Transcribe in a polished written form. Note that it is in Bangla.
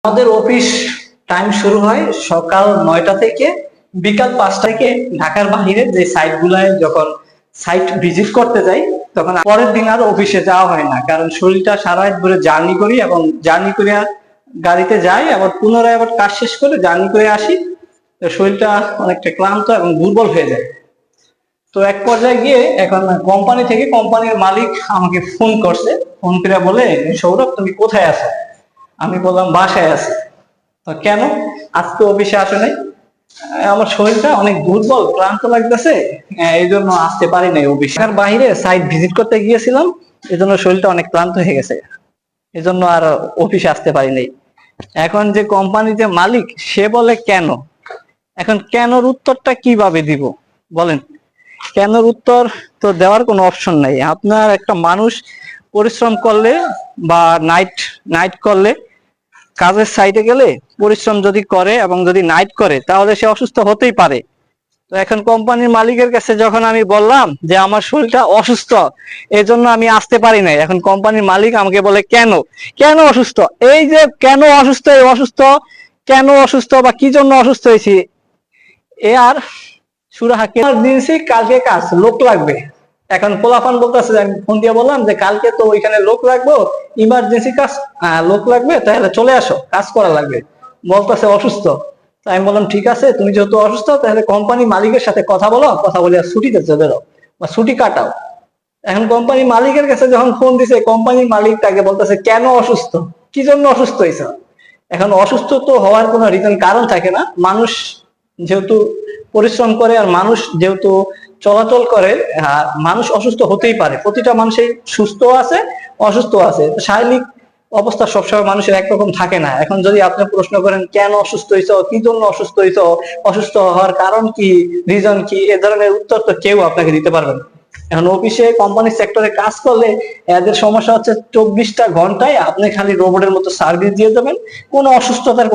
আমাদের অফিস টাইম শুরু হয় সকাল 9টা থেকে বিকাল 5টা থেকে। ঢাকার বাইরে যে সাইট গুলায় যখন সাইট ভিজিট করতে যাই তখন পরের দিন আর অফিসে যাওয়া হয় না, কারণ শরীরটা সারা রাত ধরে জার্নি করি এবং জার্নি করে গাড়িতে যাই, আবার পুনরায় আবার কাজ শেষ করে জার্নি করে আসি। তো শরীরটা অনেকটা ক্লান্ত এবং দুর্বল হয়ে যায়। তো এক পর্যায়ে গিয়ে এখন কোম্পানি থেকে কোম্পানির মালিক আমাকে ফোন করছে, ফোন করে বলে, সৌরভ তুমি কোথায় আছো? আমি বললাম বাসায় আছি। তো কেন আজকে অফিসে আসো নাই? আমার শরীরটা অনেক দুর্বল ক্লান্ত লাগতেছে, এই জন্য আসতে পারি নাই অফিসে। আর বাইরে সাইট ভিজিট করতে গিয়েছিলাম, এই জন্য শরীরটা অনেক ক্লান্ত হয়ে গেছে, এই জন্য আর অফিসে আসতে পারি নাই। এখন যে কোম্পানির যে মালিক সে বলে কেন, এখন কেনর উত্তরটা কিভাবে দিব বলেন? কেনর উত্তর তো দেওয়ার কোনো অপশন নাই। আপনার একটা মানুষ পরিশ্রম করলে বা নাইট নাইট করলে, কাজের সাইডে গেলে পরিশ্রম যদি করে এবং যদি নাইট করে তাহলে সে অসুস্থ হতেই পারে। তো এখন কোম্পানির মালিকের কাছে যখন আমি বললাম যে আমার শরীরটা অসুস্থ, এই জন্য আমি আসতে পারি নাই, এখন কোম্পানির মালিক আমাকে বলে কেন কেন অসুস্থ? এই যে কেন অসুস্থ, এই অসুস্থ কেন অসুস্থ বা কি জন্য অসুস্থ হয়েছি, এ আর সুরাহা দিয়েছি। কালকে কাজ লোক লাগবে। এখন পোলাপান বলতেছে, আমি ফোন দিয়ে বললাম যে কালকে তো ওইখানে লোক লাগবে, ইমার্জেন্সি কাজ, লোক লাগবে, তাহলে চলে আসো, কাজ করা লাগবে। বলতেছে অসুস্থ। তাই আমি বললাম ঠিক আছে, তুমি যেহেতু অসুস্থ তাহলে কোম্পানি মালিকের সাথে কথা বলো, কথা বলে ছুটিতে চলে যাও বা ছুটি কাটাও। এখন কোম্পানি মালিকের কাছে যখন ফোন দিছে, কোম্পানির মালিক তাকে বলতেছে কেন অসুস্থ, কি জন্য অসুস্থ হয়েছে? এখন অসুস্থ তো হওয়ার কোনো রিজন কারণ থাকে না। মানুষ যেহেতু পরিশ্রম করে আর মানুষ যেহেতু চলাচল করে, মানুষ অসুস্থ হতেই পারে। প্রতিটা মানুষের সুস্থ আছে, অসুস্থ আছে। শারীরিক অবস্থা সবসময় মানুষের একরকম থাকে না। এখন যদি আপনি প্রশ্ন করেন কেন অসুস্থ হয়েছ, কি জন্য অসুস্থ হয়েছ, অসুস্থ হওয়ার কারণ কি, রিজন কি, এ ধরনের উত্তর তো কেউ আপনাকে দিতে পারবে না। এখন অফিসে কোম্পানি সেক্টরে কাজ করলে এদের সমস্যা হচ্ছে 24টা ঘন্টায় আপনি খালি রোবটের মতো সার্ভিস দিয়ে দেবেন, কোনো অসুস্থতার